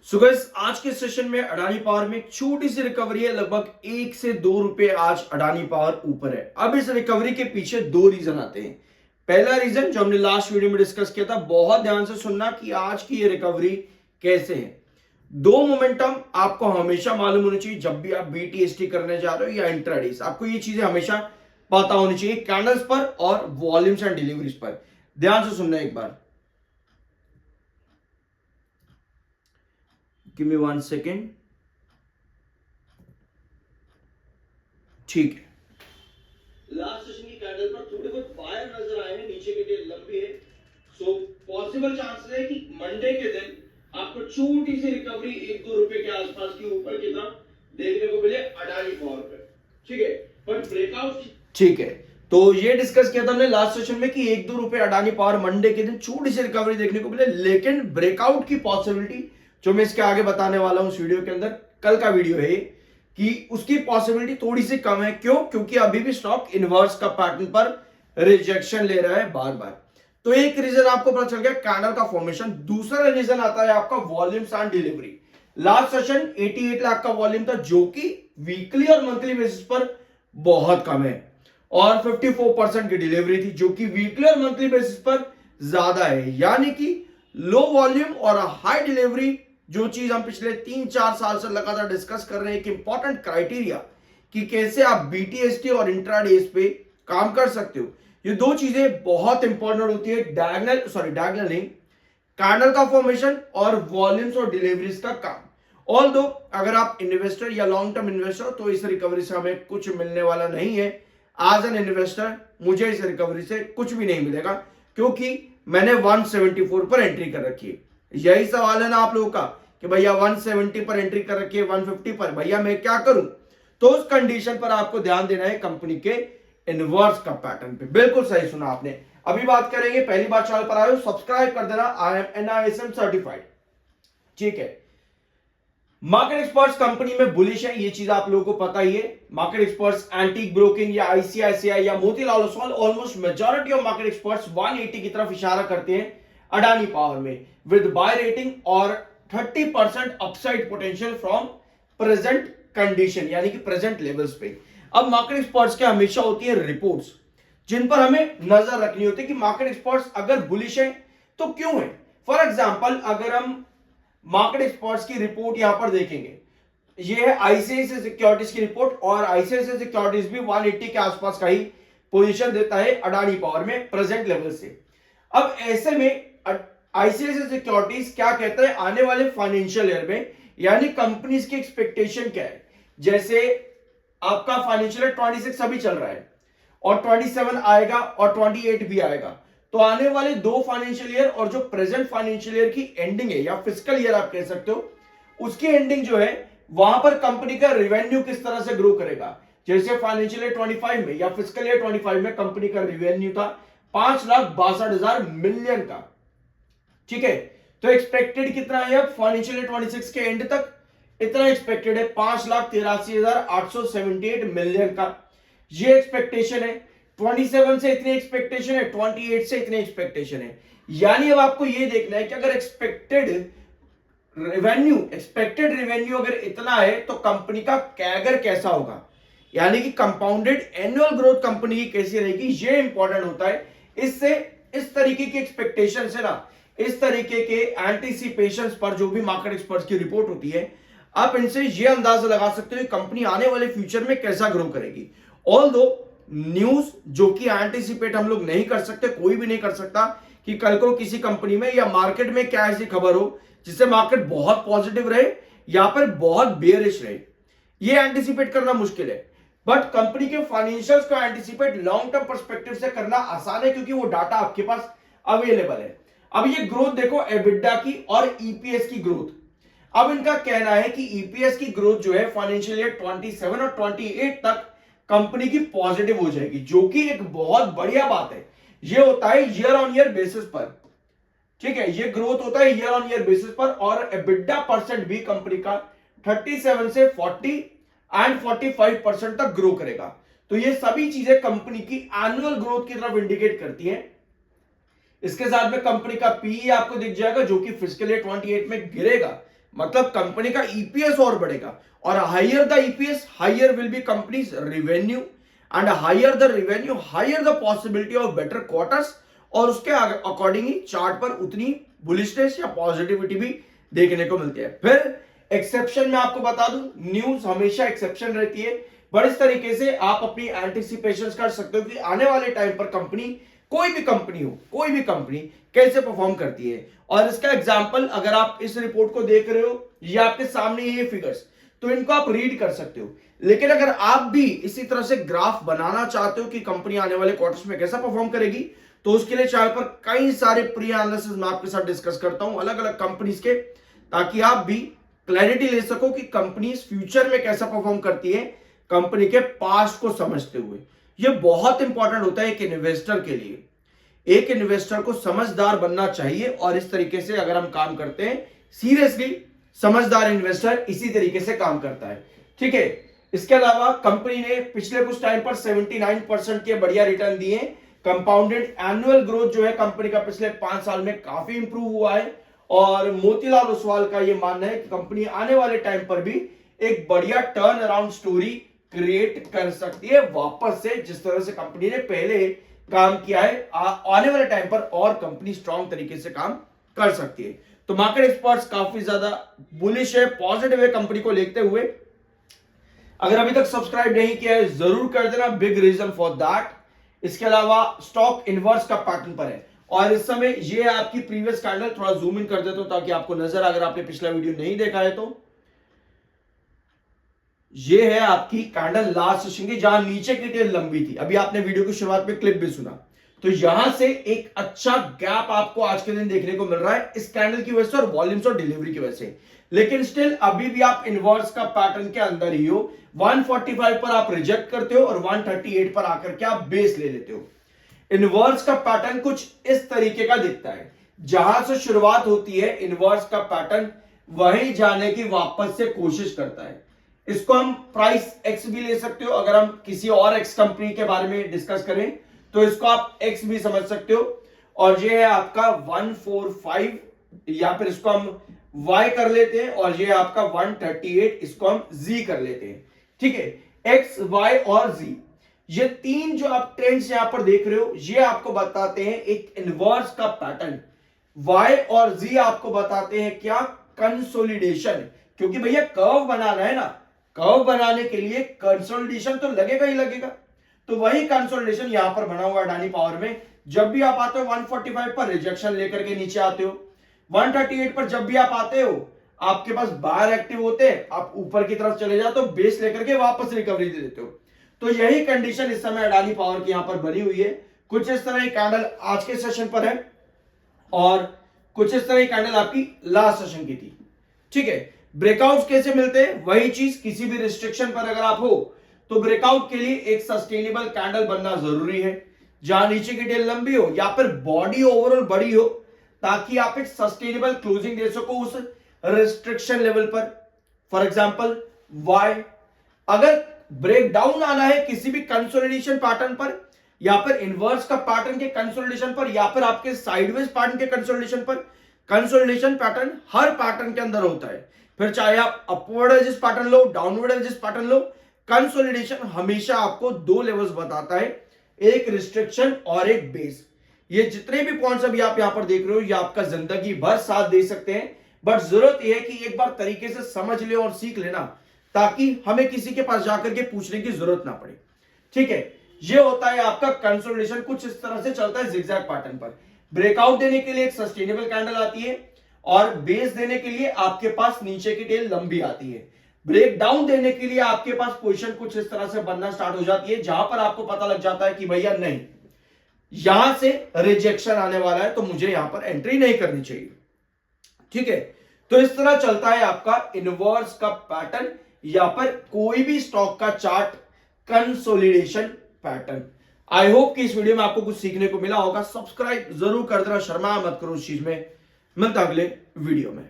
So guys, आज के session में अडानी पावर में एक छोटी सी रिकवरी है। लगभग 1 से 2 रुपए आज अडानी पावर ऊपर है। अब इस रिकवरी के पीछे दो रीजन आते हैं। पहला रीजन जो हमने लास्ट वीडियो में डिस्कस किया था, बहुत ध्यान से सुनना कि आज की ये रिकवरी कैसे है। दो मोमेंटम आपको हमेशा मालूम होनी चाहिए जब भी आप बीटीएसटी करने जा रहे हो या इंट्राडेज। आपको ये चीजें हमेशा पता होनी चाहिए, कैंडल्स पर और वॉल्यूम्स एंड डिलीवरीज पर। ध्यान से सुनना एक बार। Give me 1 second. ठीक है, लास्ट सेशन की कैंडल पर थोड़े बहुत बायर नजर आए हैं, नीचे के लिए लंबी है। सो पॉसिबल चांसेस है कि मंडे के दिन आपको छोटी सी रिकवरी 1-2 रुपए के आसपास की ऊपर की तरफ देखने को मिले अडानी पावर पे। ठीक है, बट ब्रेकआउट ठीक है। तो ये डिस्कस किया था हमने लास्ट सेशन में कि 1-2 रुपए अडानी पावर मंडे के दिन छोटी सी रिकवरी देखने को मिले, लेकिन ब्रेकआउट की पॉसिबिलिटी जो मैं इसके आगे बताने वाला हूं इस वीडियो के अंदर, कल का वीडियो है, कि उसकी पॉसिबिलिटी थोड़ी सी कम है। क्यों? क्योंकि अभी भी स्टॉक इनवर्स का पैटर्न पर रिजेक्शन ले रहा है बार बार। तो एक रीजन आपको पता चल गया, कैंडल का फॉर्मेशन। दूसरा रीजन आता है आपका volumes and delivery. Last session 88 lakh का वॉल्यूम था, जो कि वीकली और मंथली बेसिस पर बहुत कम है, और 54% की डिलीवरी थी, जो कि वीकली और मंथली बेसिस पर ज्यादा है। यानी कि लो वॉल्यूम और हाई डिलीवरी, जो चीज हम पिछले 3-4 साल से लगातार डिस्कस कर रहे हैं, एक इंपॉर्टेंट क्राइटेरिया कि कैसे आप बीटीएसटी और इंट्राडेज पे काम कर सकते हो। ये दो चीजें बहुत इंपॉर्टेंट होती है। डायगोनल नहीं, कैंडल का फॉर्मेशन और वॉल्यूम्स और डिलीवरीज का काम। ऑल्दो अगर आप इन्वेस्टर या लॉन्ग टर्म इन्वेस्टर, तो इस रिकवरी से हमें कुछ मिलने वाला नहीं है। एज एन इन्वेस्टर मुझे इस रिकवरी से कुछ भी नहीं मिलेगा, क्योंकि मैंने 174 पर एंट्री कर रखी है। यही सवाल है ना आप लोगों का कि भैया 170 पर एंट्री कर रखी है, 150 पर, भैया मैं क्या करूं? तो उस कंडीशन पर आपको ध्यान देना है कंपनी के इनवर्स का पैटर्न पे। बिल्कुल सही सुना आपने। अभी बात करेंगे, पहली बार चैनल पर आए हो सब्सक्राइब कर देना। I am NISM certified. ठीक है, मार्केट एक्सपर्ट्स कंपनी में बुलिश है, ये चीज आप लोगों को पता ही है। मार्केट एक्सपर्ट्स, एंटीक ब्रोकिंग या ICICI या Motilal Oswal, almost majority of market experts 180 की तरफ इशारा करते हैं अडानी पावर में, विद बाय रेटिंग और 30% upside potential from present condition, यानी कि प्रेजेंट लेवल्स पे। अब मार्केट एक्सपर्ट्स के हमेशा होती है रिपोर्ट्स, जिन पर हमें नजर रखनी होती है कि मार्केट एक्सपर्ट्स अगर बुलिश है तो क्यों है। फॉर एग्जांपल, अगर हम मार्केट एक्सपर्ट्स की रिपोर्ट यहां पर देखेंगे, ये है ICICI सिक्योरिटीज की रिपोर्ट, और ICICI सिक्योरिटीज भी 180 के आसपास का ही पोजीशन देता है अडानी पावर में प्रेजेंट लेवल से। अब ऐसे में ICICI सिक्योरिटीज क्या कहता है आने वाले फाइनेंशियल ईयर में, यानी कंपनीज की एक्सपेक्टेशन क्या है। जैसे आपका फाइनेंशियल ईयर 26 अभी चल रहा है, और 27 आएगा और 28 भी आएगा। तो आने वाले 2 फाइनेंशियल ईयर और जो प्रेजेंट फाइनेंशियल ईयर की एंडिंग है, या फिस्कल ईयर आप कह सकते हो, उसकी एंडिंग जो है, वहां पर कंपनी का रेवेन्यू किस तरह से ग्रो करेगा। जैसे फाइनेंशियल ईयर 25 में या फिस्कल ईयर 25 में कंपनी का रेवेन्यू था 5,62,000 मिलियन का। ठीक है, तो एक्सपेक्टेड कितना है अब फाइनेंशियल ईयर 26 के एंड तक? इतना एक्सपेक्टेड है 5,83,878 मिलियन का। ये एक्सपेक्टेशन है। 27 से इतनी एक्सपेक्टेशन है, 28 से इतनी एक्सपेक्टेशन है। यानी अब आपको ये देखना है कि अगर एक्सपेक्टेड रेवेन्यू अगर इतना है, तो कंपनी का कैगर कैसा होगा, यानी कि कंपाउंडेड एनुअल ग्रोथ कंपनी की कैसी रहेगी, ये इंपॉर्टेंट होता है। इससे इस तरीके की एक्सपेक्टेशन से ना, इस तरीके के एंटीसिपेशंस पर जो भी मार्केट एक्सपर्ट्स की रिपोर्ट होती है, आप इनसे ये अंदाजा लगा सकते हो कि कंपनी आने वाले फ्यूचर में कैसा ग्रो करेगी। ऑल्दो न्यूज जो कि एंटीसिपेट हम लोग नहीं कर सकते, कोई भी नहीं कर सकता कि कल को किसी कंपनी में या मार्केट में क्या ऐसी खबर हो जिससे मार्केट बहुत पॉजिटिव रहे या फिर बहुत बेयरिश रहे, ये एंटीसिपेट करना मुश्किल है। बट कंपनी के फाइनेंशियल्स को एंटीसिपेट लॉन्ग टर्म पर्सपेक्टिव से करना आसान है, क्योंकि वो डाटा आपके पास अवेलेबल है। अब ये ग्रोथ देखो, एबिडा की और ईपीएस की ग्रोथ। अब इनका कहना है कि ईपीएस की ग्रोथ जो है फाइनेंशियल ईयर 27 और 28 तक कंपनी की पॉजिटिव हो जाएगी, जो कि एक बहुत बढ़िया बात है। ये होता है ईयर ऑन ईयर बेसिस पर। ठीक है, ये ग्रोथ होता है ईयर ऑन ईयर बेसिस पर, और एबिडा परसेंट भी कंपनी का 37 से 40 एंड 45% तक ग्रो करेगा। तो ये सभी चीजें कंपनी की एनुअल ग्रोथ की तरफ इंडिकेट करती हैं। इसके साथ में कंपनी का पीई आपको दिख जाएगा, जो कि फिस्कल ईयर 28 में गिरेगा, मतलब कंपनी का ईपीएस और बढ़ेगा, और higher the EPS higher will be companies revenue, and higher the revenue higher the possibility of better quarters, और उसके अकॉर्डिंग ही चार्ट पर उतनी बुलिशनेस या पॉजिटिविटी भी देखने को मिलती है। फिर एक्सेप्शन में आपको बता दूं, न्यूज हमेशा एक्सेप्शन रहती है, बट इस तरीके से आप अपनी एंटिसिपेशंस कर सकते हो कि आने वाले टाइम पर कंपनी, कोई भी कंपनी हो, कोई भी कंपनी कैसे परफॉर्म करती है। और इसका एग्जांपल अगर आप इस रिपोर्ट को देख रहे हो, ये आपके सामने ये फिगर्स, तो इनको आप रीड कर सकते हो। लेकिन अगर आप भी इसी तरह से ग्राफ बनाना चाहते हो कि कंपनी आने वाले क्वार्टर्स में कैसा परफॉर्म करेगी, तो उसके लिए चैनल पर कई सारे प्री एनालिसिस मैं आपके साथ डिस्कस करता हूं अलग अलग कंपनीज के, ताकि आप भी क्लैरिटी ले सको कि कंपनी फ्यूचर में कैसा परफॉर्म करती है कंपनी के पास्ट को समझते हुए। यह बहुत इंपॉर्टेंट होता है एक इन्वेस्टर के लिए। एक इन्वेस्टर को समझदार बनना चाहिए, और इस तरीके से अगर हम काम करते हैं सीरियसली, समझदार इन्वेस्टर इसी तरीके से काम करता है। ठीक है, इसके अलावा कंपनी ने पिछले कुछ टाइम पर 79% के बढ़िया रिटर्न दिए। कंपाउंडेड एनुअल ग्रोथ जो है कंपनी का पिछले 5 साल में काफी इंप्रूव हुआ है, और मोतीलाल ओसवाल का यह मानना है कि कंपनी आने वाले टाइम पर भी एक बढ़िया टर्न अराउंड स्टोरी क्रिएट कर सकती है वापस से, जिस तरह से कंपनी ने पहले काम किया है। आने वाले टाइम पर और कंपनी स्ट्रॉन्ग तरीके से काम कर सकती है। तो मार्केट एक्सपर्ट्स काफी ज्यादा बुलिश है, पॉजिटिव है कंपनी को लेते हुए। अगर अभी तक सब्सक्राइब नहीं किया है जरूर कर देना, बिग रीजन फॉर दैट। इसके अलावा स्टॉक इनवर्स का पैटर्न पर है, और इस समय ये आपकी प्रीवियस कैंडल, थोड़ा जूम इन कर देता हूं ताकि आपको नजर, अगर आपने पिछला वीडियो नहीं देखा है तो ये है आपकी कैंडल लास्ट सेशन की, जहां नीचे की टेल लंबी थी। अभी आपने वीडियो की शुरुआत में क्लिप भी सुना, तो यहां से एक अच्छा गैप आपको आज के दिन देखने को मिल रहा है इस कैंडल की वजह से और वॉल्यूम्स और डिलीवरी की वजह से। लेकिन स्टिल अभी भी आप इनवर्स का पैटर्न के अंदर ही हो। 145 पर आप रिजेक्ट करते हो और 138 पर आकर के आप बेस ले लेते हो। इनवर्स का पैटर्न कुछ इस तरीके का दिखता है, जहां से शुरुआत होती है इनवर्स का पैटर्न वहीं जाने की वापस से कोशिश करता है। इसको हम प्राइस एक्स भी ले सकते हो, अगर हम किसी और एक्स कंपनी के बारे में डिस्कस करें तो इसको आप एक्स भी समझ सकते हो। और ये है आपका 145, या फिर इसको हम y कर लेते हैं, और ये है आपका 138, इसको हम z कर लेते हैं। ठीक है, x, y और z, ये तीन जो आप ट्रेंड्स यहां पर देख रहे हो, ये आपको बताते हैं एक इनवर्स का पैटर्न। y और z आपको बताते हैं क्या, कंसोलिडेशन। क्योंकि भैया कर्व बनाना है ना, कर्व बनाने के लिए कंसोलिडेशन तो लगेगा ही लगेगा। तो वही कंसोलिडेशन यहां पर बना हुआ अडानी पावर में। जब भी आप आते हो 145 पर रिजेक्शन लेकर के नीचे आते हो, 138 पर जब भी आप आते हो आपके पास बायर एक्टिव होते हैं, आप ऊपर की तरफ चले जाते हो, बेस लेकर के वापस रिकवरी दे देते हो। तो यही कंडीशन इस समय अडानी पावर की यहां पर बनी हुई है। कुछ इस तरह की कैंडल आज के सेशन पर है, और कुछ इस तरह की कैंडल आपकी लास्ट सेशन की थी। ठीक है, ब्रेकआउट्स कैसे मिलते हैं, वही चीज, किसी भी रिस्ट्रिक्शन पर अगर आप हो तो ब्रेकआउट के लिए एक सस्टेनेबल कैंडल बनना जरूरी है, जहां नीचे की टेल लंबी हो या फिर बॉडी ओवरऑल बड़ी हो, ताकि आप एक सस्टेनेबल क्लोजिंग दे सको उस रिस्ट्रिक्शन लेवल पर। फॉर एग्जांपल वाई, अगर ब्रेक डाउन आना है किसी भी कंसोलिडेशन पैटर्न पर, या फिर इनवर्स का पैटर्न के कंसोलिडेशन पर, या फिर आपके साइडवेज पैटर्न के कंसोलिडेशन पर, कंसोलिडेशन पैटर्न हर पैटर्न के अंदर होता है। फिर चाहे आप अपवर्ड एजिस पैटर्न लो, डाउनवर्ड एजिस पैटर्न लो, कंसोलिडेशन हमेशा आपको दो लेवल्स बताता है, एक रिस्ट्रिक्शन और एक बेस। ये जितने भी पॉइंट्स अभी आप यहां पर देख रहे हो, ये आपका जिंदगी भर साथ दे सकते हैं, बट जरूरत यह है कि एक बार तरीके से समझ ले और सीख लेना, ताकि हमें किसी के पास जाकर के पूछने की जरूरत ना पड़े। ठीक है, ये होता है आपका कंसोलिडेशन। कुछ इस तरह से चलता है जिगजैग पैटर्न पर। ब्रेकआउट देने के लिए एक सस्टेनेबल कैंडल आती है, और बेस देने के लिए आपके पास नीचे की टेल लंबी आती है। ब्रेक डाउन देने के लिए आपके पास पोजीशन कुछ इस तरह से बनना स्टार्ट हो जाती है, जहां पर आपको पता लग जाता है कि भैया नहीं, यहां से रिजेक्शन आने वाला है, तो मुझे यहां पर एंट्री नहीं करनी चाहिए। ठीक है, तो इस तरह चलता है आपका इनवर्स का पैटर्न, या पर कोई भी स्टॉक का chart consolidation pattern. I hope कि इस वीडियो में आपको कुछ सीखने को मिला होगा। सब्सक्राइब जरूर कर देना, शर्मा मत करो इस चीज में। मिलता अगले वीडियो में।